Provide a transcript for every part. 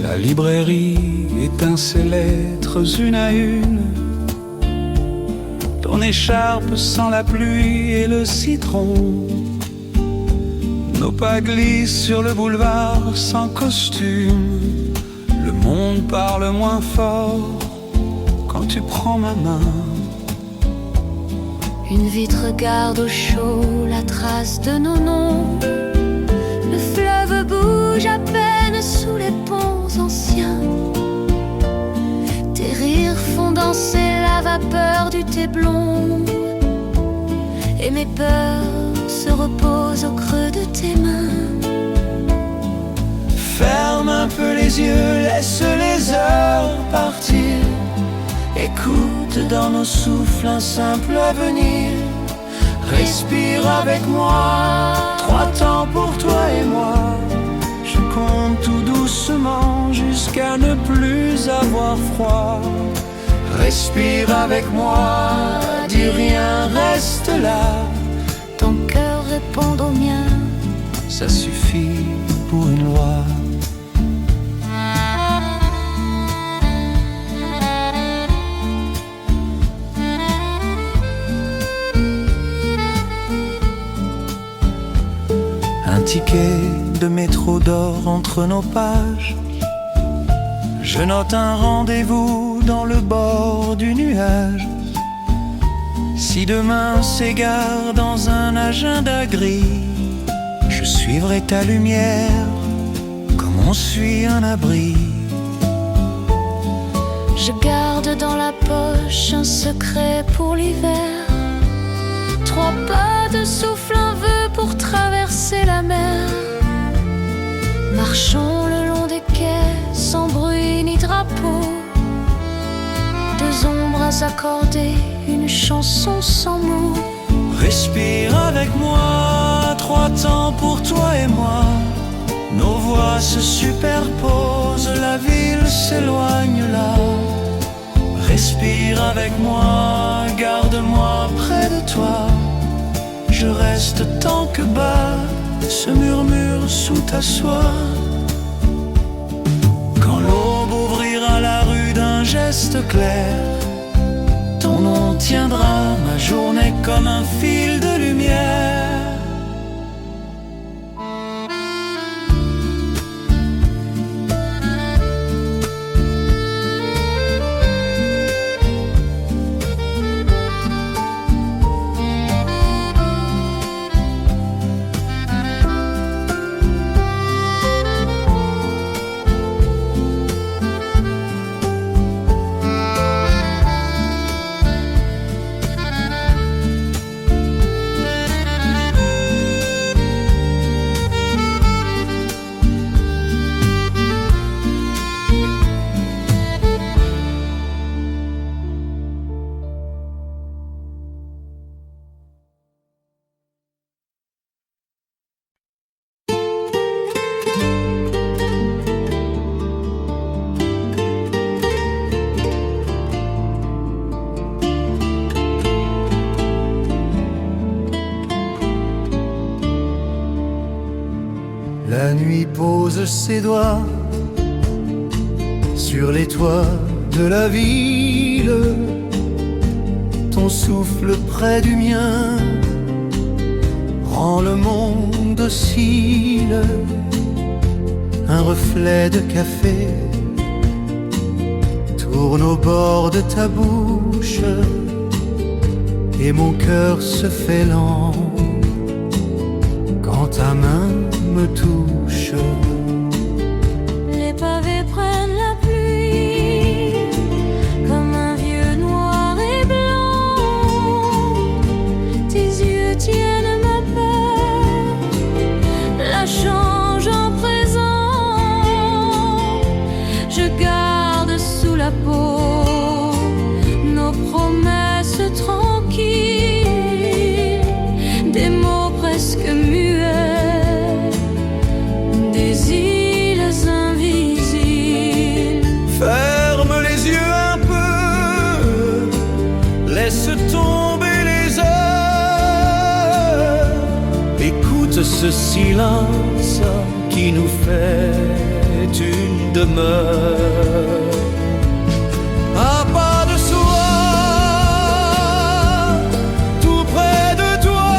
La librairie éteint ses lettres une à une. Ton écharpe sent la pluie et le citron. Nos pas glissent sur le boulevard sans costume. Le monde parle moins fort quand tu prends ma main. Une vitre garde au chaud la trace de nos noms. Le fleuve bouge à peine sous les ponts anciens. Tes rires font danser la vapeur du thé blond. Et mes peurs se reposent au creux de tes mains. Ferme un peu les yeux, laisse les heures partir. Écoute dans nos souffles un simple avenir. Respire avec moi, 3 temps pour toi et moi. Je compte tout doucement jusqu'à ne plus avoir froid. Respire avec moi, dis rien, reste là. Ton cœur répond au mien. Ça suffit pour une loi. Un ticket de métro d'or entre nos pages. Je note un rendez-vous dans le bord du nuage. Si demain s'égare dans un agenda gris, je suivrai ta lumière comme on suit un abri. Je garde dans la poche un secret pour l'hiver. 3 pas de souffle, un vœu pour traverser la mer. Marchons le long des quais sans bruit ni drapeau. 2 ombres à s'accorder, une chanson sans mots. Respire avec moi, 3 temps pour toi et moi. Nos voix se superposent, la ville s'éloigne là. Respire avec moi, garde-moi près de toi. Je reste tant que bat ce murmure sous ta soie. Quand l'aube ouvrira la rue d'un geste clair, ton nom tiendra ma journée comme un fil de lumière. La nuit pose ses doigts sur les toits de la ville. Ton souffle près du mien rend le monde docile. Un reflet de café tourne au bord de ta bouche et mon cœur se fait lent quand ta main me touche. Les pavés prennent la pluie comme un vieux noir et blanc. Tes yeux tiennent ma peur, la change en présent. Je garde sous la peau nos promesses tranquilles, des mots près ce silence qui nous fait une demeure. À pas de soi, tout près de toi,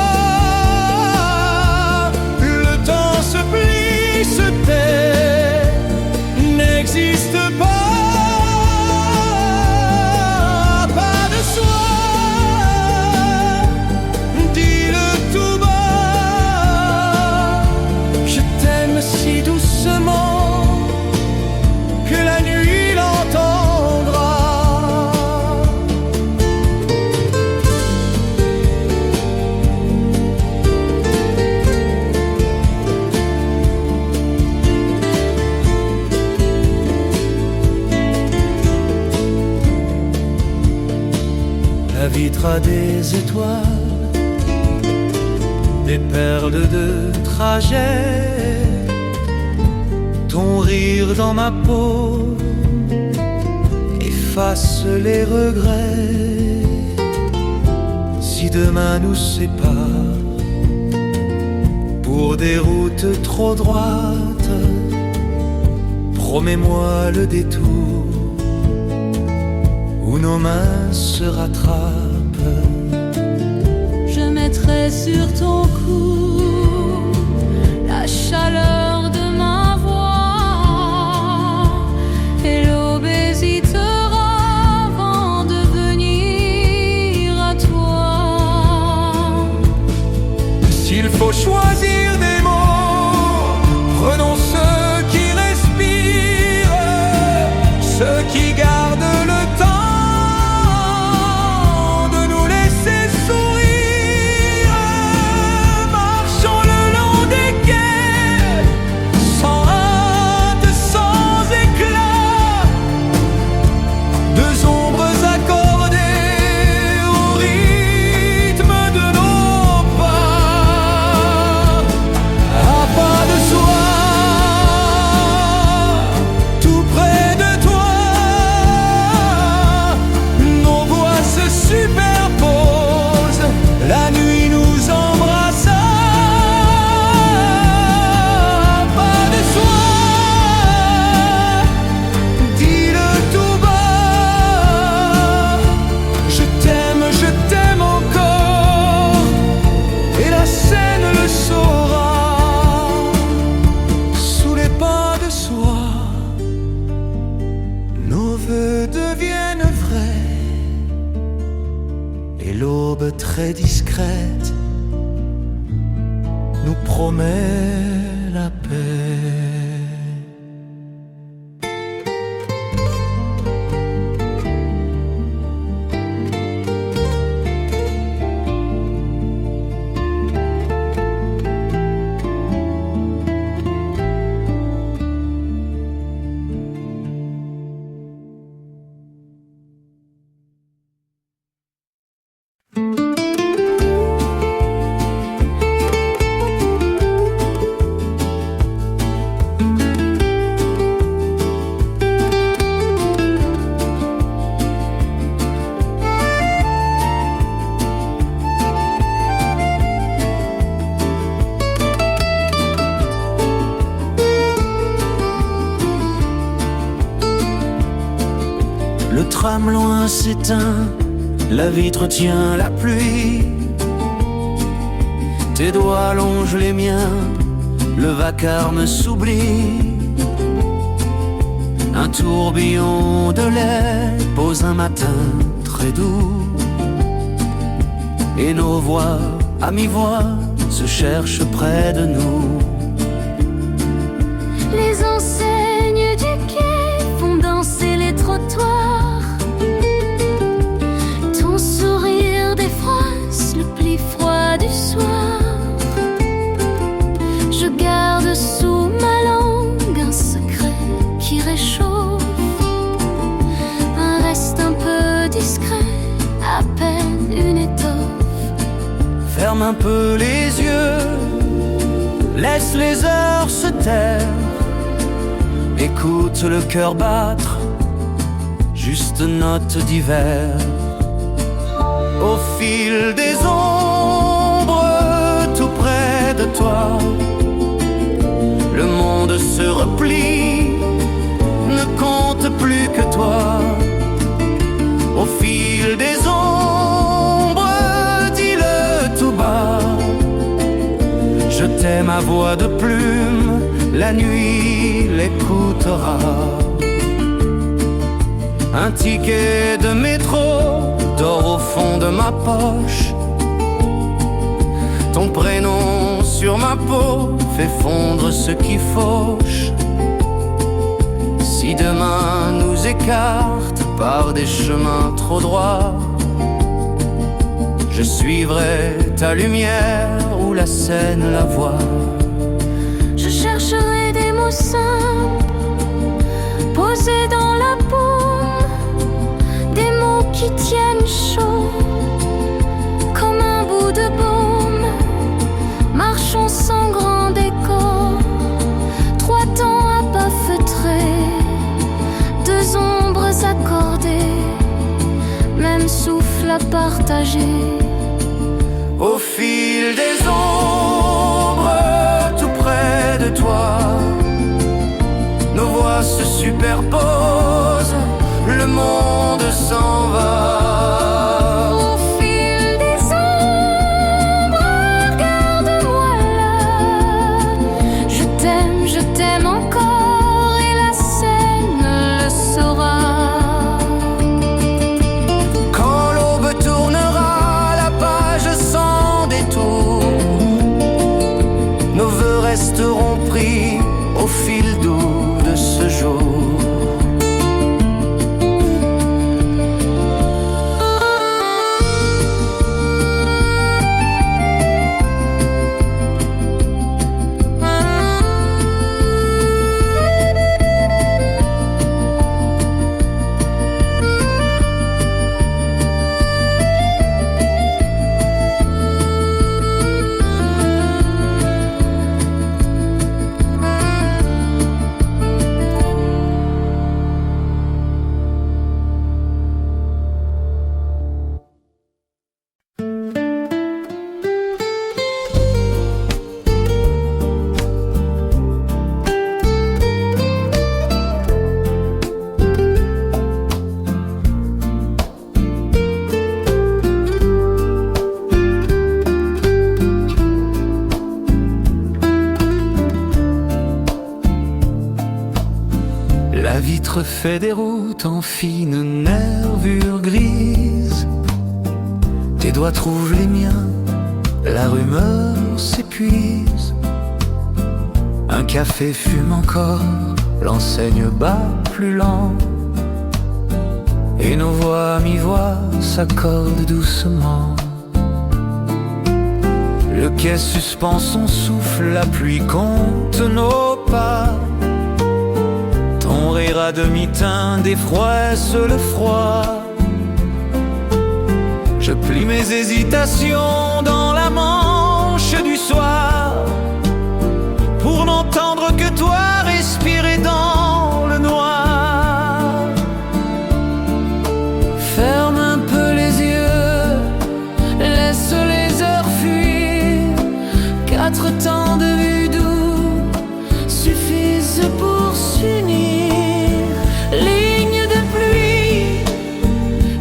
le temps se plie, se tait, n'existe pas. Pas de soi, dis-le tout bas. Je t'aime si doucement que la nuit l'entendra. La vitre a des étoiles, des perles de trajet, ton rire dans ma peau efface les regrets. Si demain nous sépare pour des routes trop droites, promets-moi le détour où nos mains se rattrapent. Je mettrai sur ton cou la chaleur de ma voix et l'aube hésitera avant de venir à toi. S'il faut choisir des mots, prenons ceux qui respirent, ceux qui gardent le temps de nous laisser sourire. Marchons le long des quais, sans hâte, sans éclat, deux ombres accordées au rythme de nos pas. À pas de soi, tout près de toi, nos voix se superposent, la nuit nous embrasse. À pas de soi, dis-le tout bas. Je t'aime encore, et la scène le saura. Sous les pas de soi, nos vœux deviennent vrais, et l'aube très discrète nous promet la paix. Le tram loin s'éteint, la vitre tient la pluie. Tes doigts longent les miens, le vacarme s'oublie. Un tourbillon de lait pose un matin très doux, et nos voix à mi-voix se cherchent près de nous. Les enseignes du quai font danser les trottoirs. Ton sourire défroisse le pli froid du soir. Je garde sous ma langue un secret qui réchauffe, un reste un peu discret, à peine une étoffe. Ferme un peu les yeux, laisse les heures se taire. Écoute le cœur battre, juste note d'hiver. Au fil des ombres, tout près de toi, sais ma voix de plume, la nuit l'écoutera. Un ticket de métro dort au fond de ma poche. Ton prénom sur ma peau fait fondre ce qui fauche. Si demain nous écarte par des chemins trop droits, je suivrai ta lumière où la Seine la voit. Je chercherai des mots simples posés dans la paume, des mots qui tiennent chaud comme un bout de baume. Marchons sans grand décor, 3 temps à pas feutrer, 2 ombres accordées, même souffle à partager. Au fil des ombres, tout près de toi, nos voix se superposent, le monde s'en va. Au fil des ombres, regarde-moi là. Je t'aime encore et la Seine le saura. Quand l'aube tournera la page sans détour, nos vœux resteront pris au fil doux de ce jour. La vitre fait des routes en fine nervure grise. Tes doigts trouvent les miens, la rumeur s'épuise. Un café fume encore, l'enseigne bat plus lent, et nos voix à mi-voix s'accordent doucement. Le quai suspend son souffle, la pluie compte nos pas. Ton rire à demi-teint défroisse le froid. Je plie mes hésitations dans la manche du soir, pour n'entendre que toi respirer dans le noir. Ferme un peu les yeux, laisse les heures fuir. 4 temps de vue doux suffisent pour s'unir. Ligne de pluie,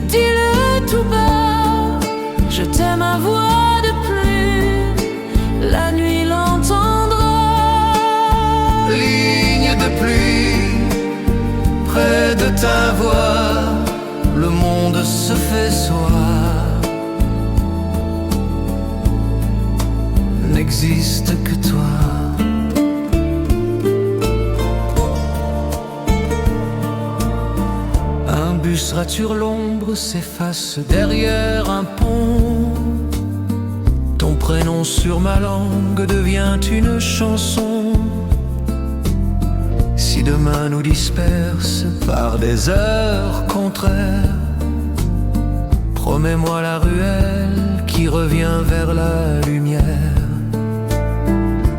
dis-le tout bas. Je t'aime à voix de plume, la nuit l'entendra. Ligne de pluie, près de ta voix, le monde se fait soir. N'existe que toi. Un bus rature l'ombre, s'efface derrière un pont. Ton prénom sur ma langue devient une chanson. Si demain nous disperse par des heures contraires, promets-moi la ruelle qui revient vers la lumière.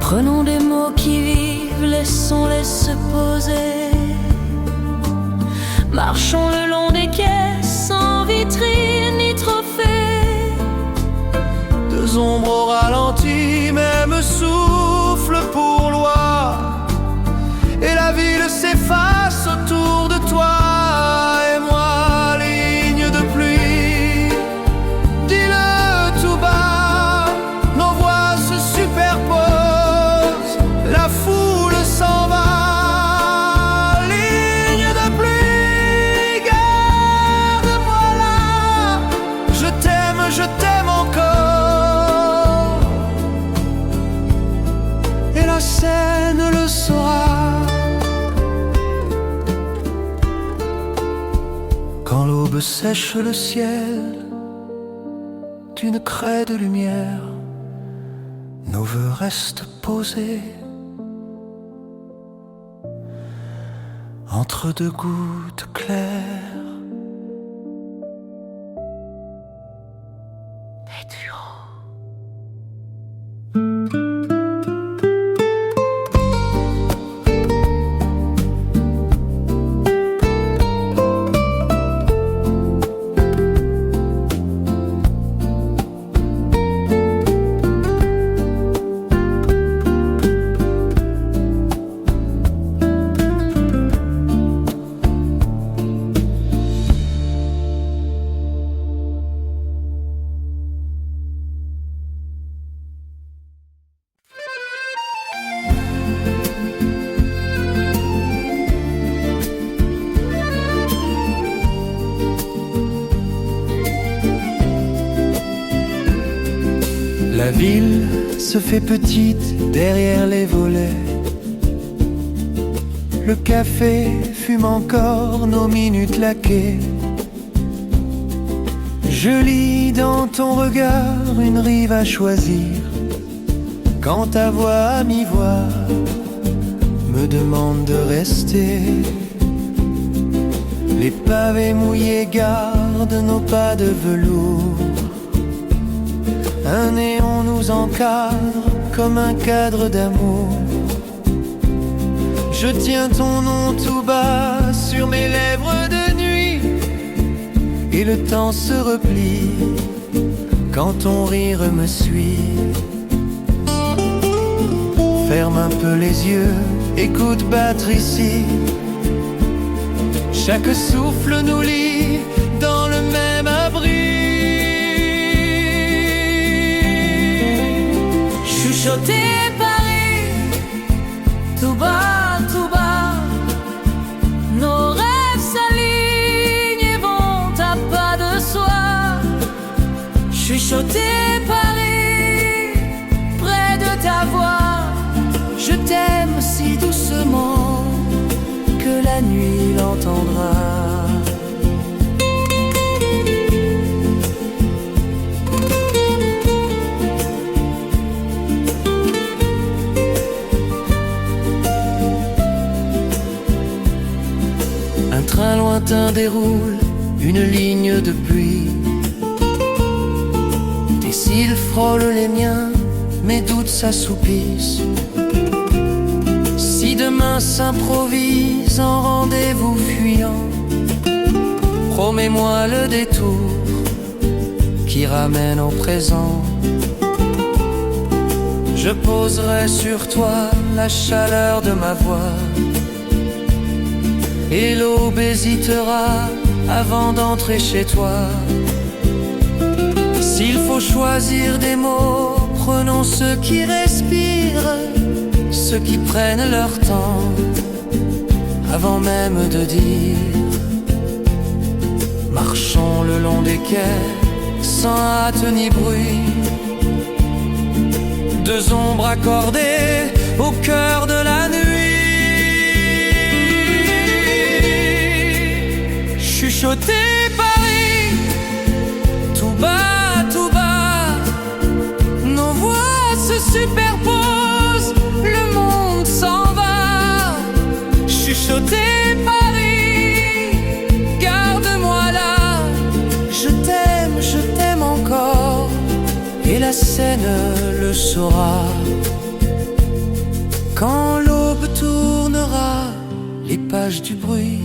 Prenons des mots qui vivent, laissons-les se poser. Marchons le long des quais sans vitrine ni trophée. 2 ombres au ralenti, même souffle pour loi, et la ville s'efface autour de toi et moi. Ligne de pluie, dis-le tout bas, nos voix se superposent. sèche le ciel d'une craie de lumière. Nos vœux restent posés entre deux gouttes claires. Et tu La ville se fait petite derrière les volets. Le café fume encore nos minutes laquées. Je lis dans ton regard une rive à choisir, quand ta voix à mi-voix me demande de rester. Les pavés mouillés gardent nos pas de velours. Un néon nous encadre comme un cadre d'amour. Je tiens ton nom tout bas sur mes lèvres de nuit, et le temps se replie quand ton rire me suit. Ferme un peu les yeux, écoute battre ici. Chaque souffle nous lie dans le même abri. Chuchoter Paris, tout bas, nos rêves s'alignent et vont à pas de soi. Chuchoter Paris, près de ta voix, je t'aime si doucement que la nuit l'entendra. Un train lointain déroule une ligne de pluie. Tes cils frôlent les miens, mes doutes s'assoupissent. Si demain s'improvise en rendez-vous fuyant, promets-moi le détour qui ramène au présent. Je poserai sur toi la chaleur de ma voix, et l'aube hésitera avant d'entrer chez toi. S'il faut choisir des mots, prenons ceux qui respirent, ceux qui prennent leur temps avant même de dire. Marchons le long des quais sans hâte ni bruit, deux ombres accordées au cœur de la nuit. Chuchoter Paris, tout bas, nos voix se superposent, le monde s'en va. Chuchoter Paris, garde-moi là. Je t'aime encore, et la scène le saura. Quand l'aube tournera les pages du bruit,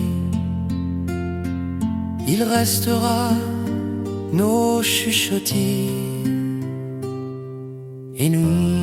il restera nos chuchotis et nous.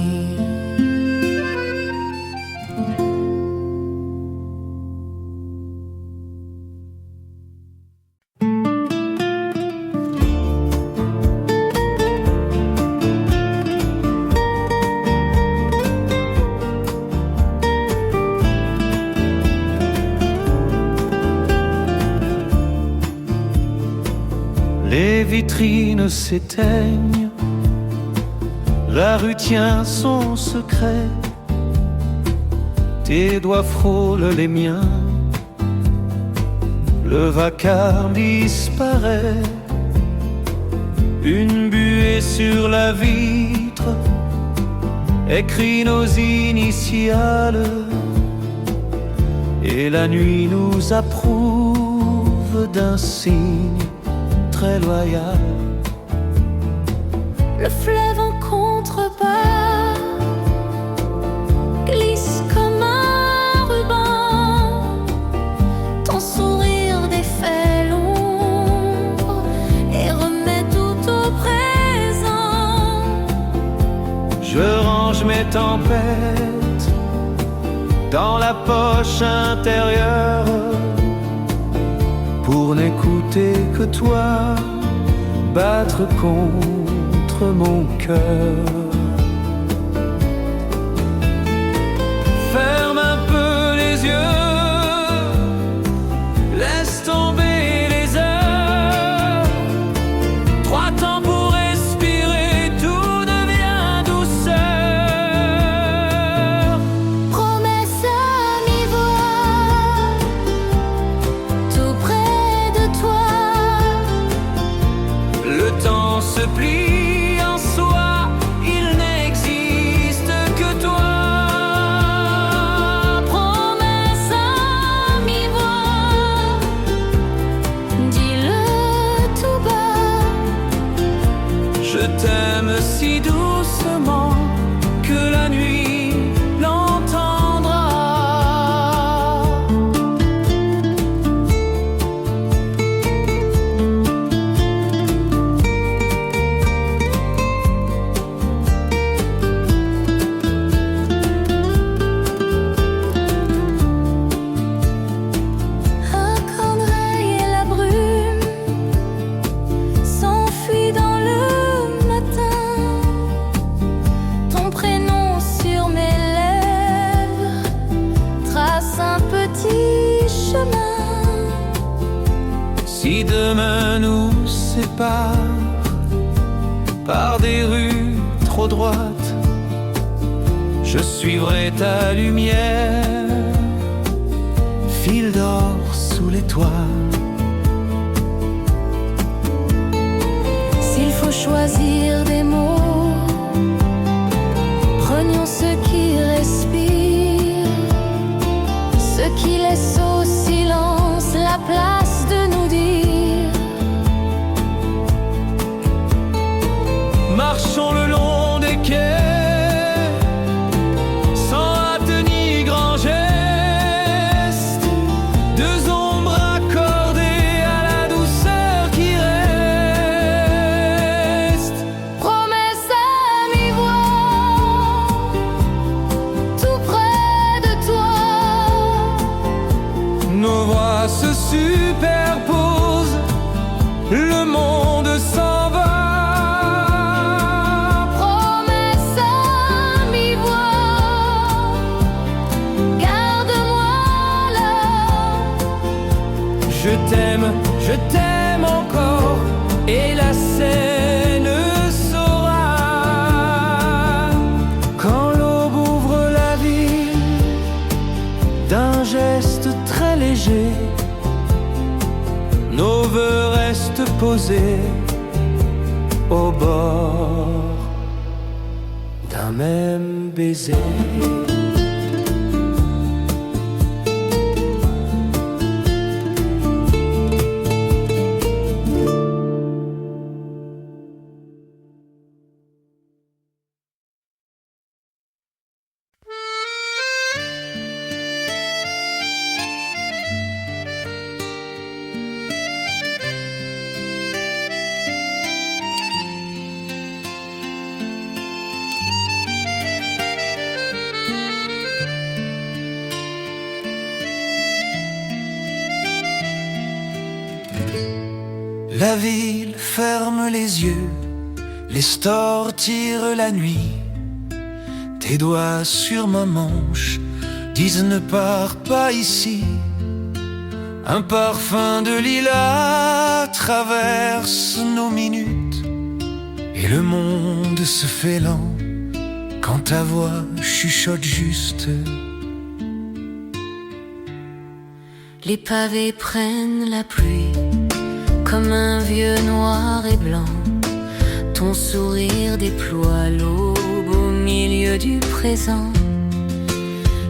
Les vitrines s'éteignent, la rue tient son secret. Tes doigts frôlent les miens, le vacarme disparaît. Une buée sur la vitre écrit nos initiales, et la nuit nous approuve d'un signe très loyal. Le fleuve en contrebas glisse comme un ruban. Ton sourire défait l'ombre et remet tout au présent. Je range mes tempêtes dans la poche intérieure pour n'écouter que toi battre contre mon cœur. Ferme un peu les yeux, laisse tomber les heures. 3 temps pour respirer, tout devient douceur. Promesse à mi-voix, tout près de toi. Le temps se plie en soi, il n'existe que toi. Promesse à mi-voix, dis-le tout bas. Je t'aime si doucement que la nuit l'entendra. Un corps d'oreille et la brume s'enfuient dans le matin. Ton prénom sur mes lèvres trace un petit chemin. Si demain nous sépare par des rues trop droites, je suivrai ta lumière, fil d'or sous les toits. S'il faut choisir des mots, prenions ceux qui respirent, ceux qui laissent au silence la place de nous dire. Marchons le long des quais, sans hâte ni grand geste. 2 ombres accordées à la douceur qui reste. Promesse à mi-voix, tout près de toi. Nos voix se superposent, le monde s'en va. Promesse à mi-voix, garde-moi là. Je t'aime encore, et la scène saura. Quand l'aube ouvre la ville d'un geste très léger, nos vœux restent posés au bord d'un même baiser. La ville ferme les yeux, les stores tirent la nuit. Tes doigts sur ma manche disent ne pars pas ici. Un parfum de lilas traverse nos minutes, et le monde se fait lent quand ta voix chuchote juste. Les pavés prennent la pluie comme un vieux noir et blanc. Ton sourire déploie l'aube au milieu du présent.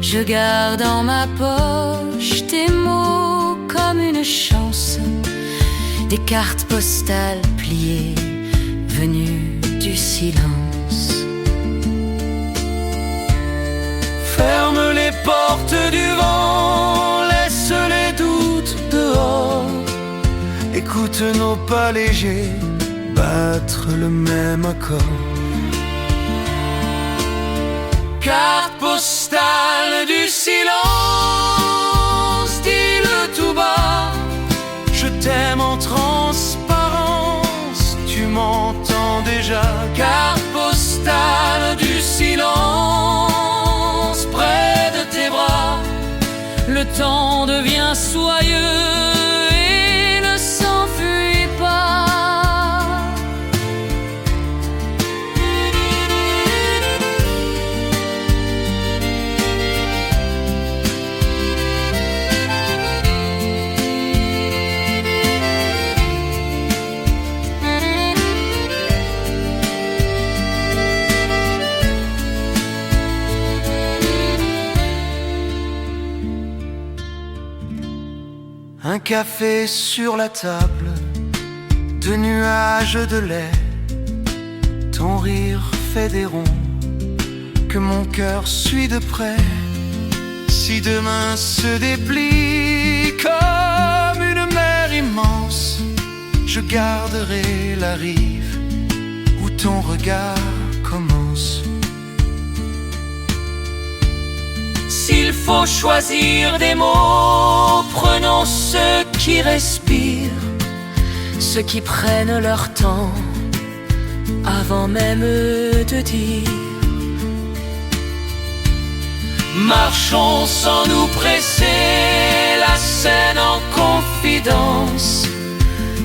Je garde en ma poche tes mots comme une chanson, des cartes postales pliées venues du silence. Ferme les portes du vent, laisse les doutes dehors. Écoute nos pas légers battre le même accord. Carte postale du silence, dis-le tout bas. Je t'aime en transparence, tu m'entends déjà. Carte postale du silence, près de tes bras. Le temps devient soyeux et ne s'enfuit pas. Un café sur la table, de nuages de lait. Ton rire fait des ronds que mon cœur suit de près. Si demain se déplie comme une mer immense, je garderai la rive où ton regard commence. S'il faut choisir des mots, prenons ceux qui respirent, ceux qui prennent leur temps avant même de dire. Marchons sans nous presser, la scène en confidence.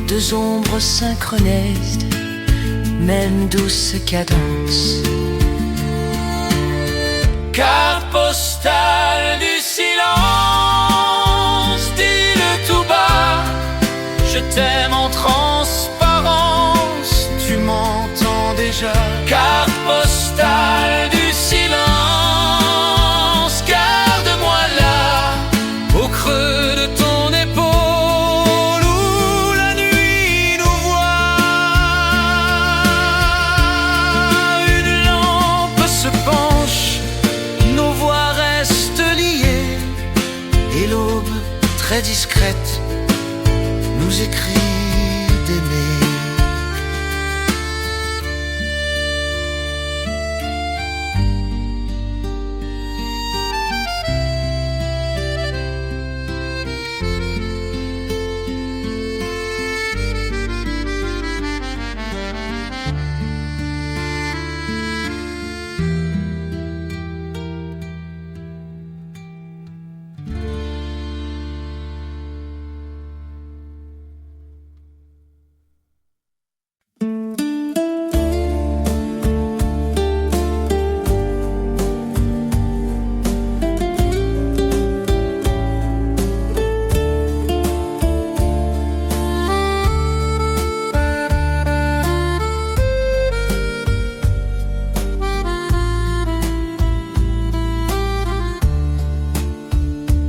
Deux ombres synchronisent, même douce cadence. Carte postale du silence, dis-le tout bas. Je t'aime en transparence, tu m'entends déjà. Carte postale du silence, garde-moi là, au creux de ton épaule où la nuit nous voit. Une lampe se penche, nos voix restent liées, et l'aube, très discrète, nous écrit d'aimer.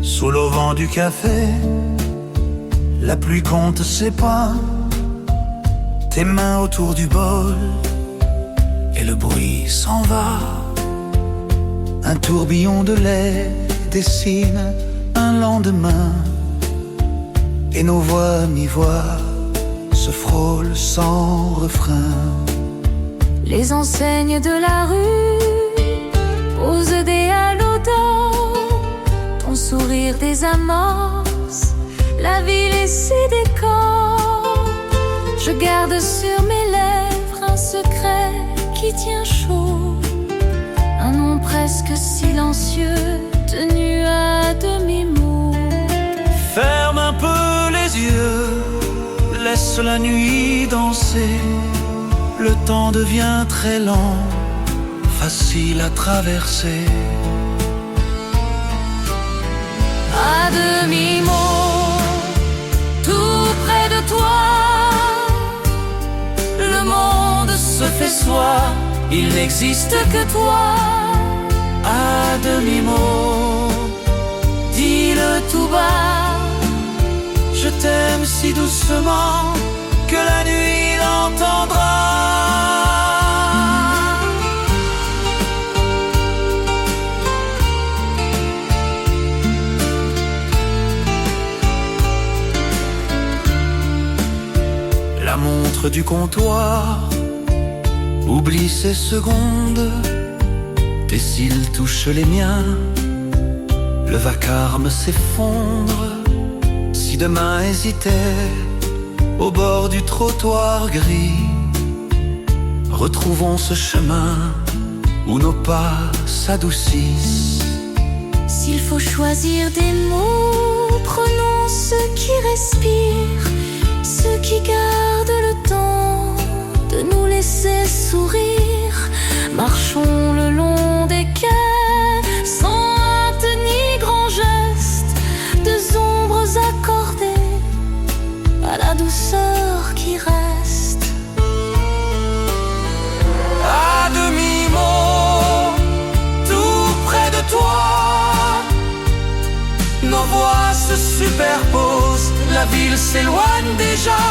Sous l'auvent du café, la pluie compte ses pas, tes mains autour du bol, et le bruit s'en va. Un tourbillon de lait dessine un lendemain, et nos voix mi-voix se frôlent sans refrain. Les enseignes de la rue posent des halos d'or, ton sourire des amorces, la ville et ses décors. Je garde sur mes lèvres un secret qui tient chaud, un nom presque silencieux tenu à demi-mot. Ferme un peu les yeux, laisse la nuit danser. Le temps devient très lent, facile à traverser. À demi-mot, se fait soi, il n'existe que toi. À demi-mot, dis-le tout bas, je t'aime si doucement que la nuit l'entendra. La montre du comptoir oublie ses secondes, tes cils touchent les miens, le vacarme s'effondre. Si demain hésitait au bord du trottoir gris, retrouvons ce chemin où nos pas s'adoucissent. S'il faut choisir des mots, prenons ceux qui respirent, ceux qui gardent le temps de nous laisser sourire. Marchons le long des quais, sans hâte ni grand geste, deux ombres accordées à la douceur qui reste. À demi-mot, tout près de toi, nos voix se superposent, la ville s'éloigne déjà.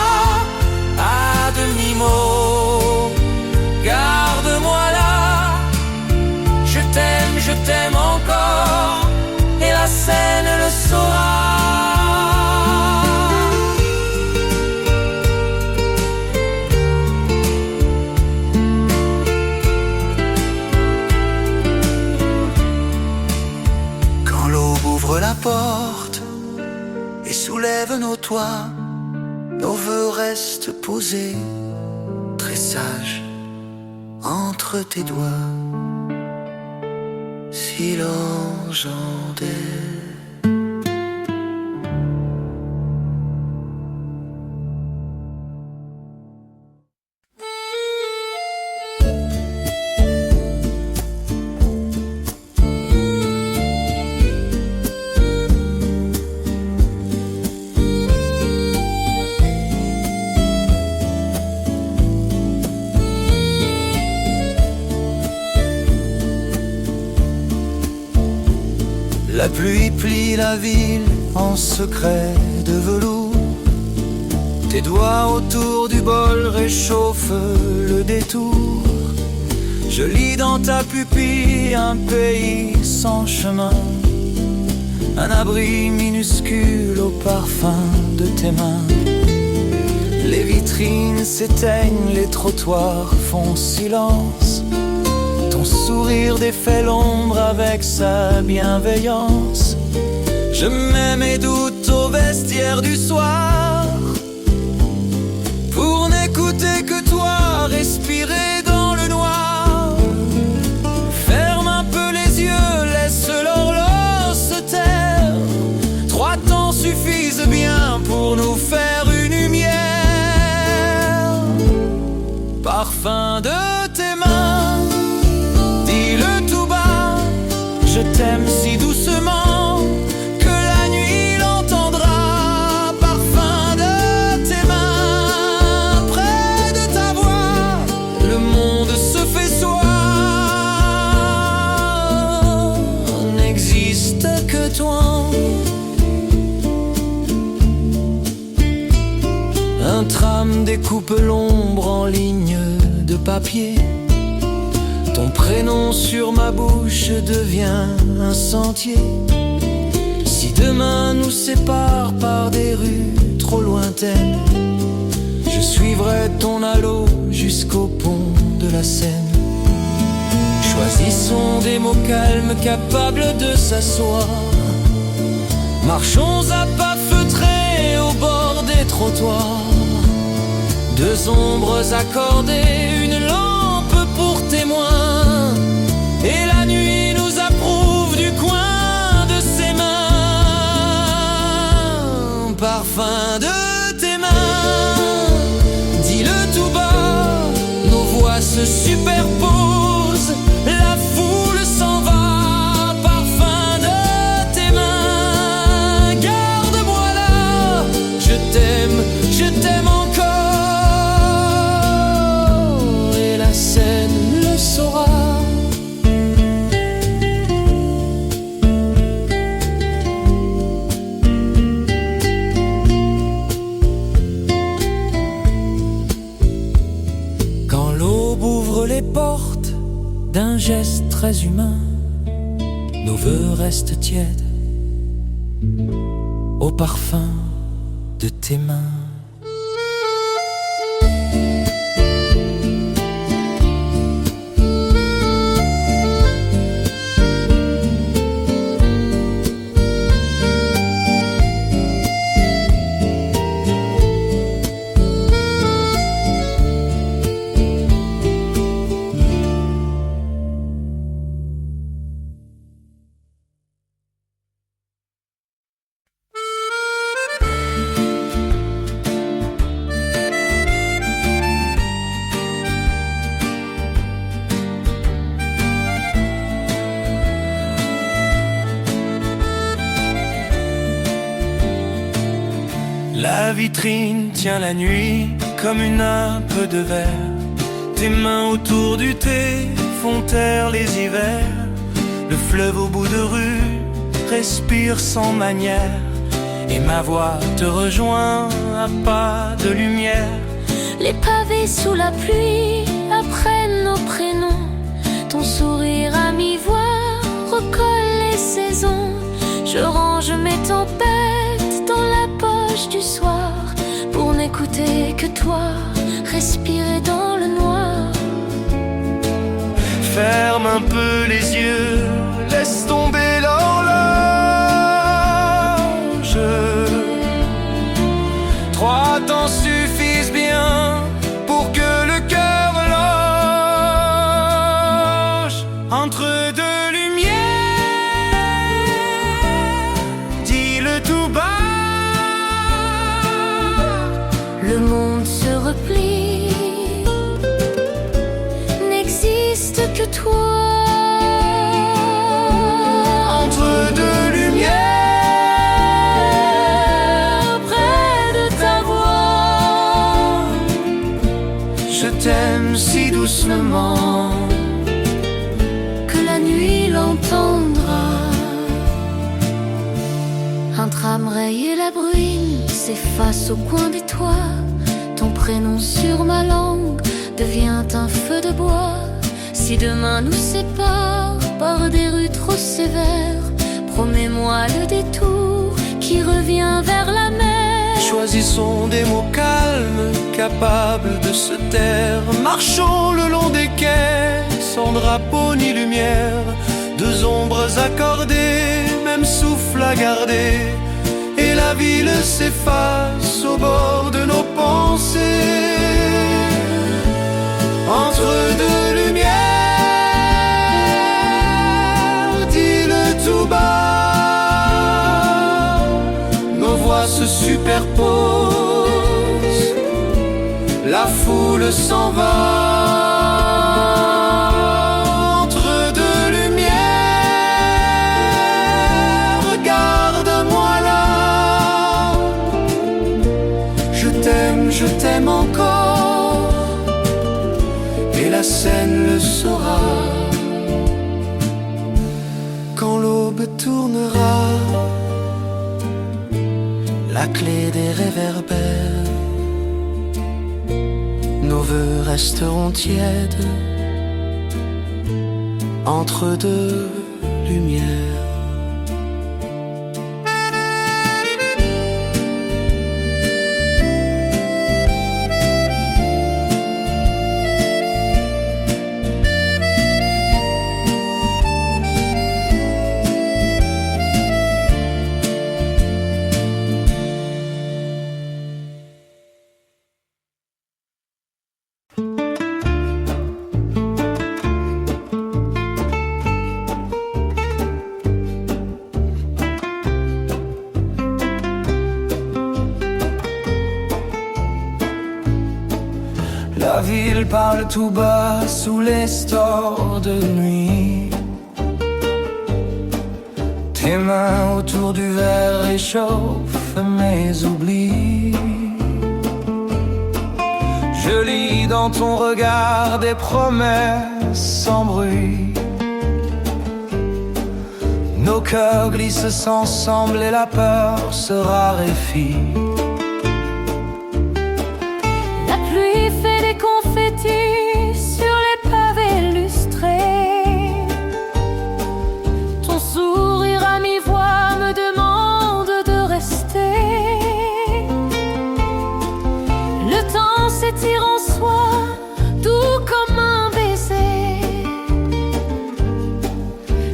À demi-mot, garde-moi là, je t'aime encore, et la Seine le saura. Quand l'aube ouvre la porte et soulève nos toits, nos vœux restent posés, très sages, entre tes doigts. Si l'enjandait. La pluie plie la ville en secret de velours. Tes doigts autour du bol réchauffent le détour. Je lis dans ta pupille un pays sans chemin, un abri minuscule au parfum de tes mains. Les vitrines s'éteignent, les trottoirs font silence. Ton sourire défait l'ombre avec sa bienveillance. Je mets mes doutes au vestiaire du soir, pour n'écouter que toi, respirer dans le noir. Ferme un peu les yeux, laisse l'horloge se taire. 3 temps suffisent bien pour nous faire une lumière. Parfum de tes mains, dis-le tout bas, je t'aime si doucement que la nuit l'entendra. Parfum de tes mains, près de ta voix, le monde se fait soi. N'existe que toi. Un tram découpe l'ombre en lignes de papier. Ton prénom sur ma bouche devient un sentier. Si demain nous sépare par des rues trop lointaines, je suivrai ton halo jusqu'au pont de la Seine. Choisissons des mots calmes capables de s'asseoir. Marchons à pas feutrés au bord des trottoirs. 2 ombres accordées, une lampe pour témoin, et la nuit nous approuve du coin de ses mains. Parfum de tes mains, dis-le tout bas, nos voix se superposent, la foule s'en va. Parfum de tes mains, garde-moi là, je t'aime encore. gestes très humains, nos vœux restent tièdes au parfum de tes mains. La vitrine tient la nuit comme une nappe de verre. Tes mains autour du thé font taire les hivers. Le fleuve au bout de rue respire sans manière, et ma voix te rejoint à pas de lumière. Les pavés sous la pluie apprennent nos prénoms. Ton sourire à mi-voix recolle les saisons. Je range mes tempêtes dans la poche du soir, pour n'écouter que toi, respirer dans le noir. Ferme un peu les yeux, laisse tomber l'horloge. 3 temps suffisent bien pour que le cœur loge. Entre deux lumières, dis-le tout bas. Le monde se replie, n'existe que toi. Entre deux lumières, Près de ta voix, je t'aime si doucement que la nuit l'entendra. Un tram rayé la bruine s'efface au coin des toits. Ton prénom sur ma langue devient un feu de bois. Si demain nous sépare par des rues trop sévères, promets-moi le détour qui revient vers la mer. choisissons des mots calmes, capables de se taire. Marchons le long des quais, sans drapeau ni lumière. 2 ombres accordées, même souffle à garder. Et la ville s'efface au bord de nos pensées. Entre 2 lumières, dis-le tout bas. Nos voix se superposent, la foule s'en va. Entre 2 lumières, regarde-moi là. Je t'aime encore, et la scène le saura. Quand l'aube tournera, la clé des réverbères, nos vœux resteront tièdes entre 2 lumières. La ville parle tout bas sous les stores de nuit. Tes mains autour du verre réchauffent mes oublis. Je lis dans ton regard des promesses sans bruit. Nos cœurs glissent ensemble et la peur se raréfie. La pluie fait des confettis sur les pavés lustrés.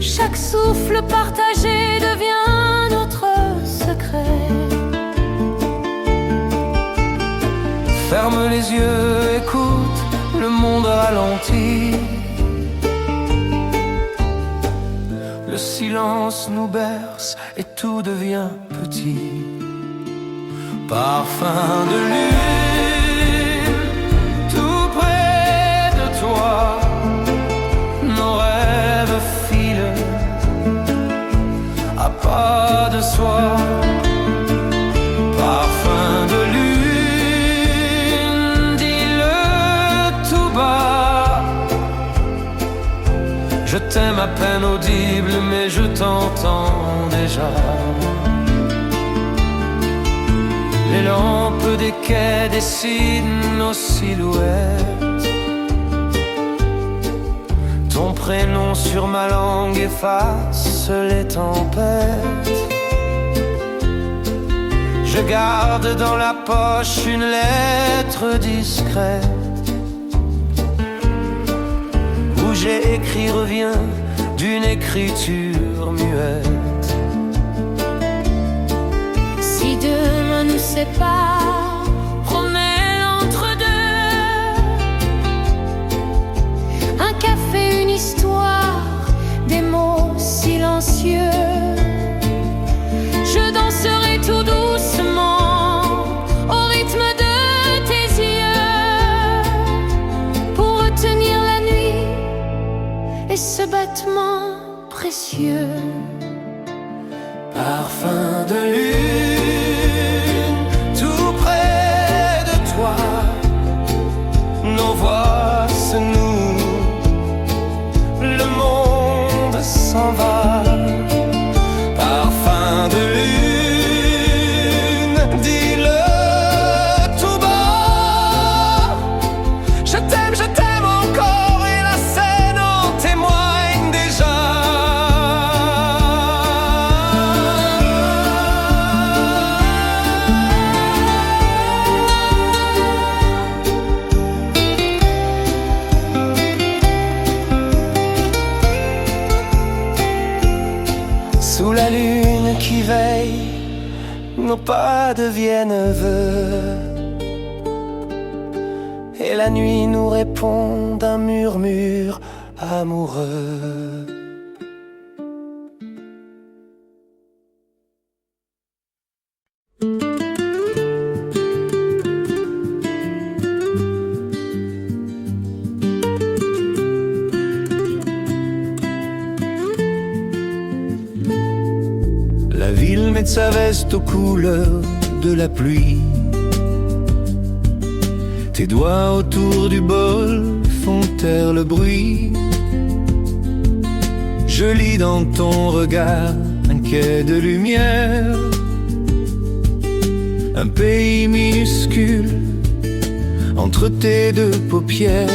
Chaque souffle partagé devient notre secret. Ferme les yeux, écoute, le monde ralentit. Le silence nous berce et tout devient petit. Parfum de lune, tout près de toi. Nos rêves filent à pas de soi. Parfum de lune, dis-le tout bas. Je t'aime à peine audible, mais je t'entends déjà. Les lampes des quais dessinent nos silhouettes. Ton prénom sur ma langue efface les tempêtes. Je garde dans la poche une lettre discrète où j'ai écrit reviens d'une écriture muette. Si demain nous sépare, promets l'entre-deux. Un café, une histoire, des mots silencieux. Je danserai tout doucement au rythme de tes yeux pour retenir la nuit et ce battement précieux. Parfum de lune, tout près de toi. Nos voix se nouent, le monde s'en va. Parfum de lune, dis-le tout bas. Je t'aime encore et la scène en témoigne déjà. Sous la lune qui veille, nos pas deviennent vœux. Et la nuit nous répond d'un murmure amoureux. La ville met sa veste aux couleurs de la pluie. Tes doigts autour du bol font taire le bruit. Je lis dans ton regard un quai de lumière, un pays minuscule entre tes deux paupières.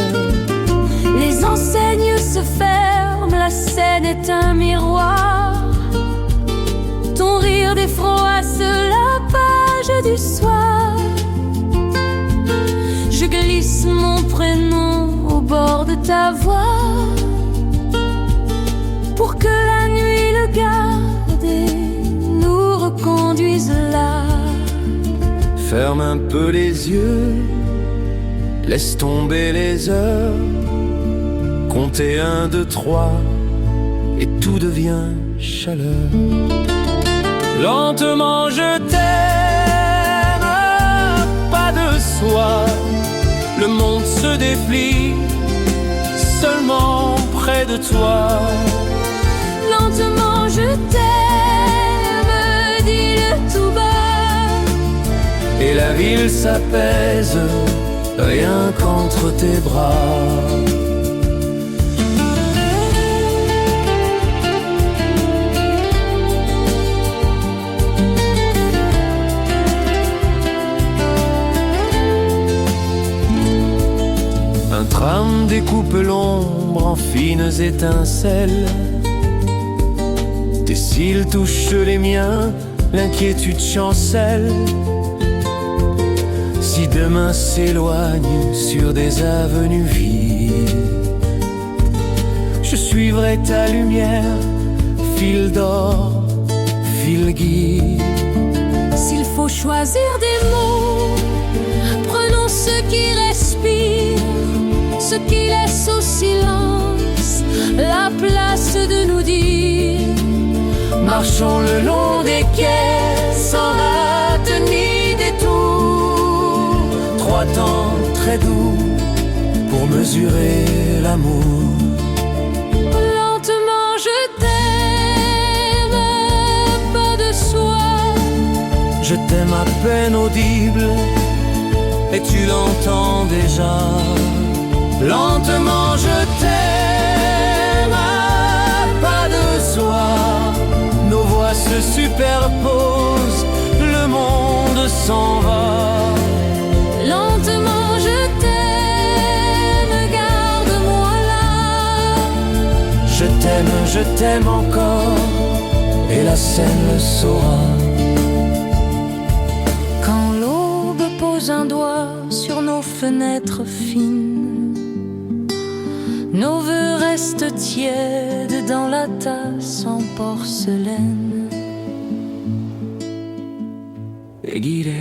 Les enseignes se ferment, la scène est un miroir. Ton rire défroisse la page du soir. Je glisse mon prénom au bord de ta voix pour que la nuit le garde et nous reconduise là. Ferme un peu les yeux, laisse tomber les heures. Comptez 1, 2, 3 et tout devient chaleur. Lentement je t'aime, pas de soi. Le monde se déplie, seulement près de toi. Lentement je t'aime, dis-le tout bas. Et la ville s'apaise, rien qu'entre tes bras. Un tram découpe l'ombre en fines étincelles. Tes cils touchent les miens, l'inquiétude chancelle. Si demain s'éloigne sur des avenues vides, je suivrai ta lumière fil d'or, fil guide. S'il faut choisir des mots, prenons ceux qui respirent, ceux qui laissent au silence la place de nous dire. Marchons le long des quais sans hâte ni détour. 3 temps très doux pour mesurer l'amour. Lentement je t'aime, pas de soi. Je t'aime à peine audible, et tu l'entends déjà. Lentement je t'aime à pas de soi. Nos voix se superposent, le monde s'en va. Lentement je t'aime, garde-moi là. Je t'aime encore, et la scène le saura. Quand l'aube pose un doigt sur nos fenêtres fines, nos vœux restent tièdes dans la tasse en porcelaine. Et guidé.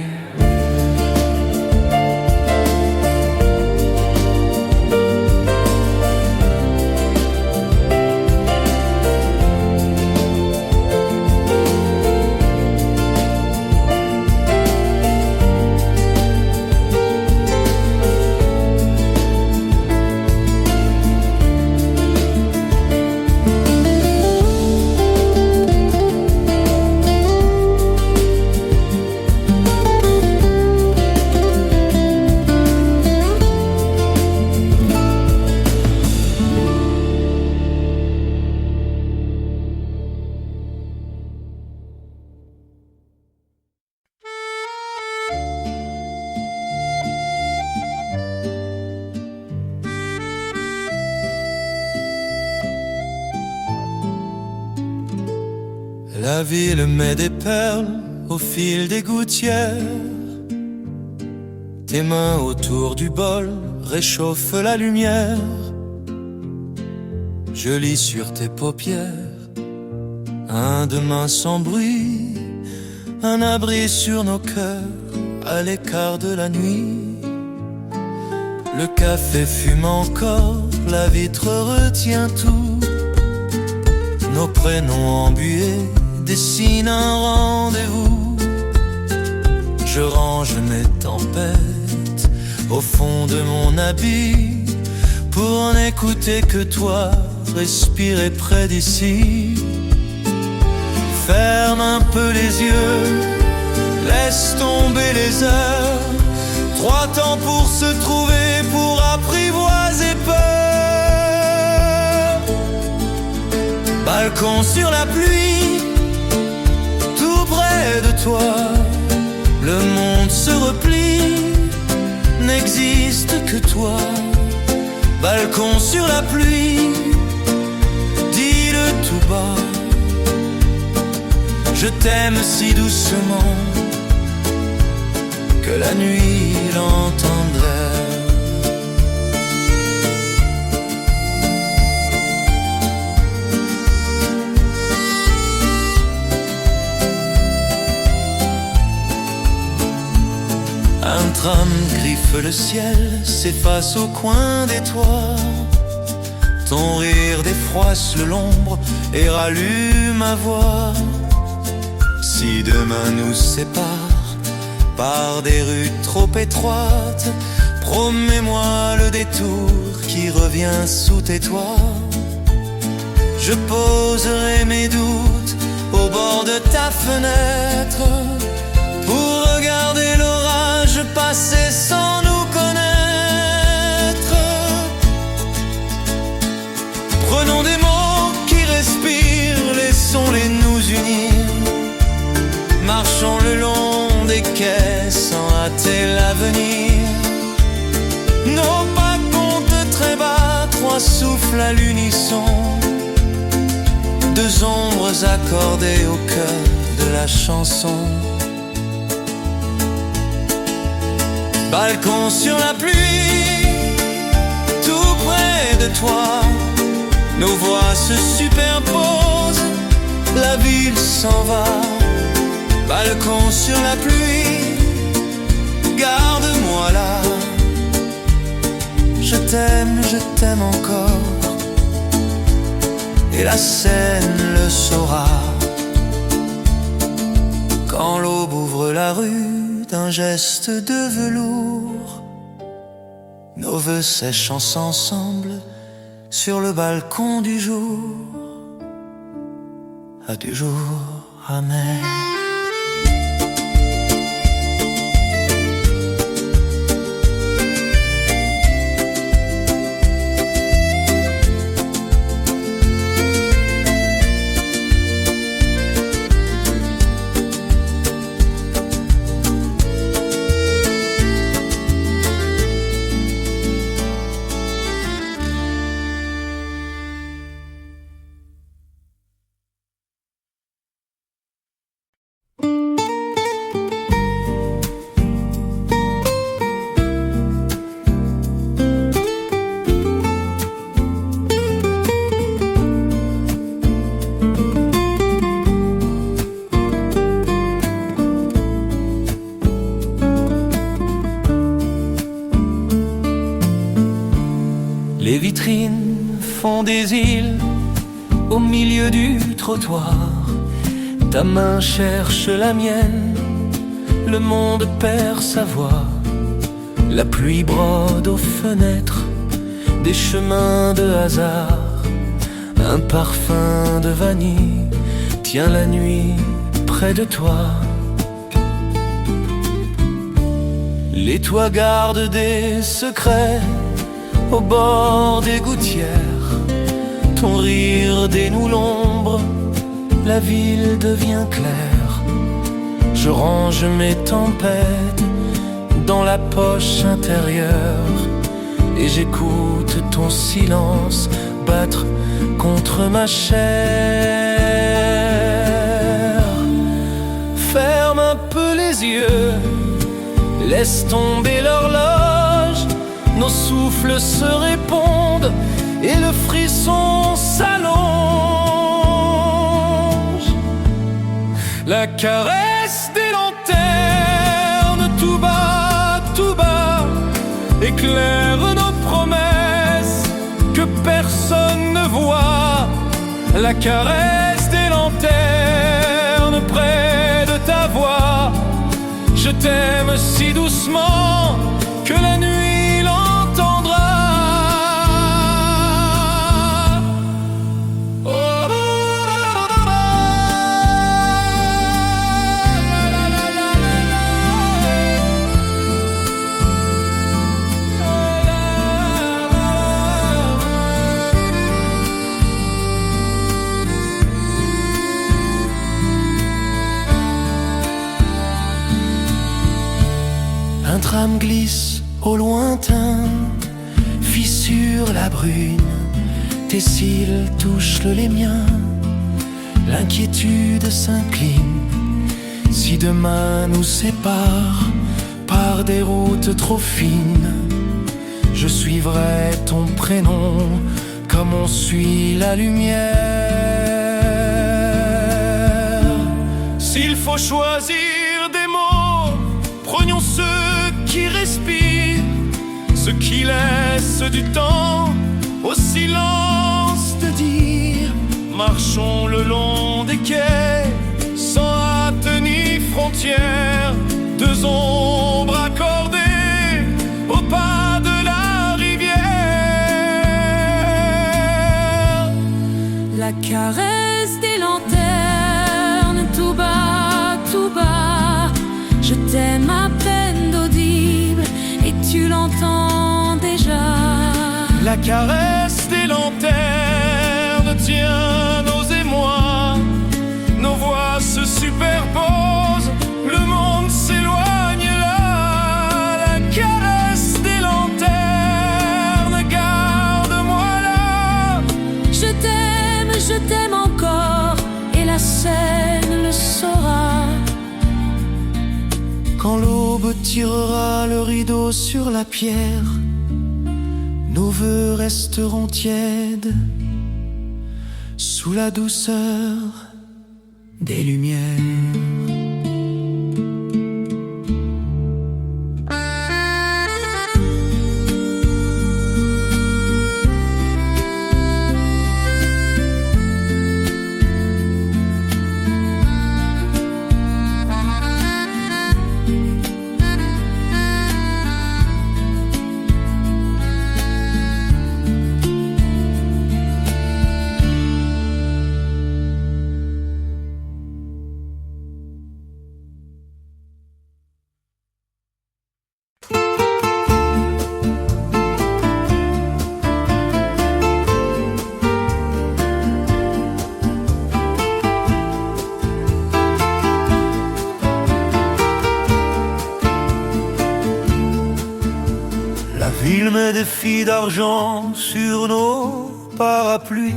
La ville met des perles au fil des gouttières. Tes mains autour du bol réchauffent la lumière. Je lis sur tes paupières un demain sans bruit, un abri sur nos cœurs à l'écart de la nuit. Le café fume encore, la vitre retient tout. Nos prénoms embués dessinent un rendez-vous. Je range mes tempêtes au fond de mon habit pour n'écouter que toi, respirer près d'ici. Ferme un peu les yeux, laisse tomber les heures. 3 temps pour se trouver, pour apprivoiser peur. Balcon sur la pluie, tout près de toi. Le monde se replie, n'existe que toi. Balcon sur la pluie, dis-le tout bas. Je t'aime si doucement que la nuit l'entendrait. Un tram griffe le ciel, s'efface au coin des toits. Ton rire défroisse l'ombre et rallume ma voix. Si demain nous sépare par des rues trop étroites, promets-moi le détour qui revient sous tes toits. Je poserai mes doutes au bord de ta fenêtre pour regarder l'orage passer sans nous connaître. Prenons des mots qui respirent, laissons-les nous unir. Marchons le long des quais sans hâter l'avenir. Nos pas comptent très bas, 3 souffles à l'unisson. 2 ombres accordées au cœur de la chanson. Balcon sur la pluie, tout près de toi. Nos voix se superposent, la ville s'en va, balcon sur la pluie, garde-moi là. Je t'aime encore, et la scène le saura. Quand l'aube ouvre la rue d'un geste de velours, nos vœux sèchent ensemble sur le balcon du jour. À du jour amer. Les vitrines font des îles au milieu du trottoir. Ta main cherche la mienne, le monde perd sa voix. La pluie brode aux fenêtres des chemins de hasard. Un parfum de vanille tient la nuit près de toi. Les toits gardent des secrets au bord des gouttières. Ton rire dénoue l'ombre, la ville devient claire. Je range mes tempêtes dans la poche intérieure et j'écoute ton silence battre contre ma chair. Ferme un peu les yeux, laisse tomber l'horloge. Nos souffles se répondent et le frisson s'allonge. La caresse des lanternes tout bas, éclaire nos promesses que personne ne voit. La caresse des lanternes près de ta voix. Je t'aime si doucement que la nuit l'entendra. Un tram glisse au lointain, fissure la brune, tes cils touchent les miens, l'inquiétude s'incline. Si demain nous sépare par des routes trop fines, je suivrai ton prénom comme on suit la lumière. S'il faut choisir des mots, prenons ceux qui respirent, ceux qui laissent du temps au silence de dire. Marchons le long des quais, sans hâte ni frontières, deux ombres accordées au pas de la rivière. La caresse des lanternes tout bas, je t'aime à peine d'audible et tu l'entends déjà. La caresse des lanternes tient nos émois, nos voix se superposent, le monde s'éloigne là. La caresse des lanternes, garde-moi là. Je t'aime encore et la scène le saura. Quand l'aube tirera le rideau sur la pierre, nos vœux resteront tièdes sous la douceur des lumières. Il met des filles d'argent sur nos parapluies.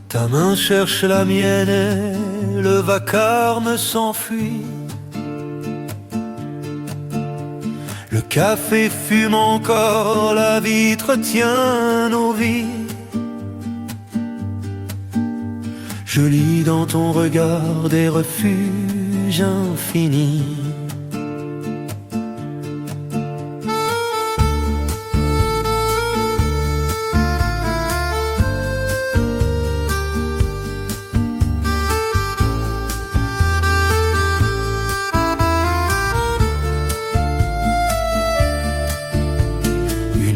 Ta main cherche la mienne et le vacarme s'enfuit. Le café fume encore, la vitre tient nos vies. Je lis dans ton regard des refuges infinis.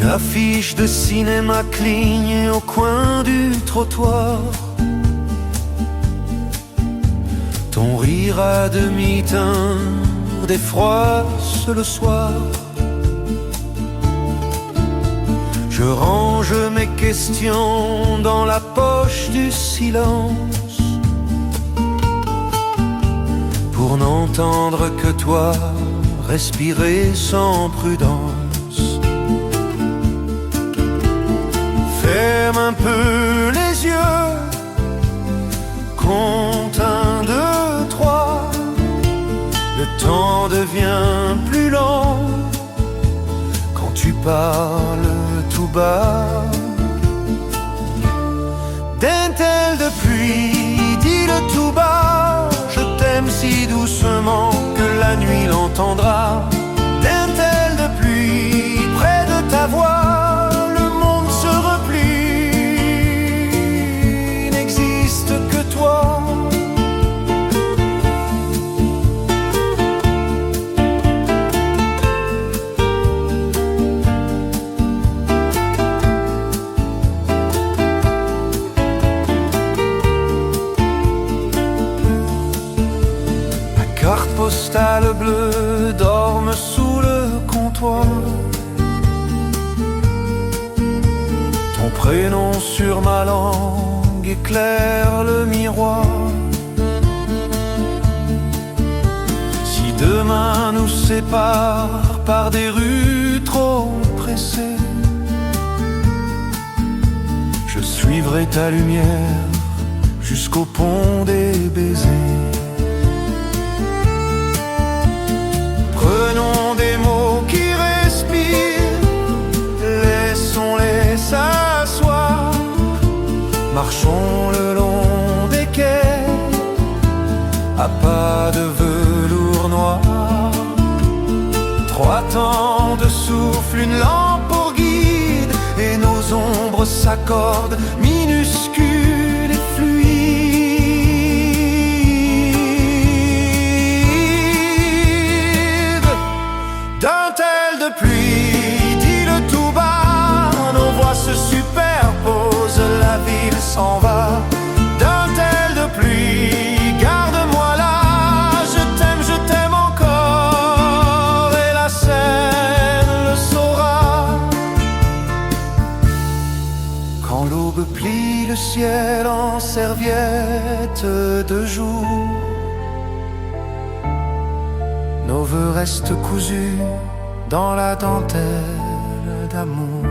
Affiche de cinéma cligne au coin du trottoir. Ton rire à demi-teint défroisse le soir. Je range mes questions dans la poche du silence pour n'entendre que toi respirer sans prudence. Ferme un peu les yeux, compte 1, 2, 3. Le temps devient plus lent quand tu parles tout bas. Dentelle de pluie, dis-le tout bas. Je t'aime si doucement que la nuit l'entendra. Dentelle de pluie, près de ta voix. Postale bleue dorme sous le comptoir. Ton prénom sur ma langue éclaire le miroir. Si demain nous sépare par des rues trop pressées, je suivrai ta lumière jusqu'au pont des baisers. Prenons des mots qui respirent, laissons-les s'asseoir. Marchons le long des quais, à pas de velours noir. 3 temps de souffle, une lampe pour guide, et nos ombres s'accordent, minuscules et fluides. Dentelle de pluie, dis-le tout bas. Nos voix se superposent, la ville s'en va. Dentelle de pluie, garde-moi là. Je t'aime encore, et la scène le saura. Quand l'aube plie le ciel en serviette de jour, nos voeux restent cousus dans la dentelle d'amour.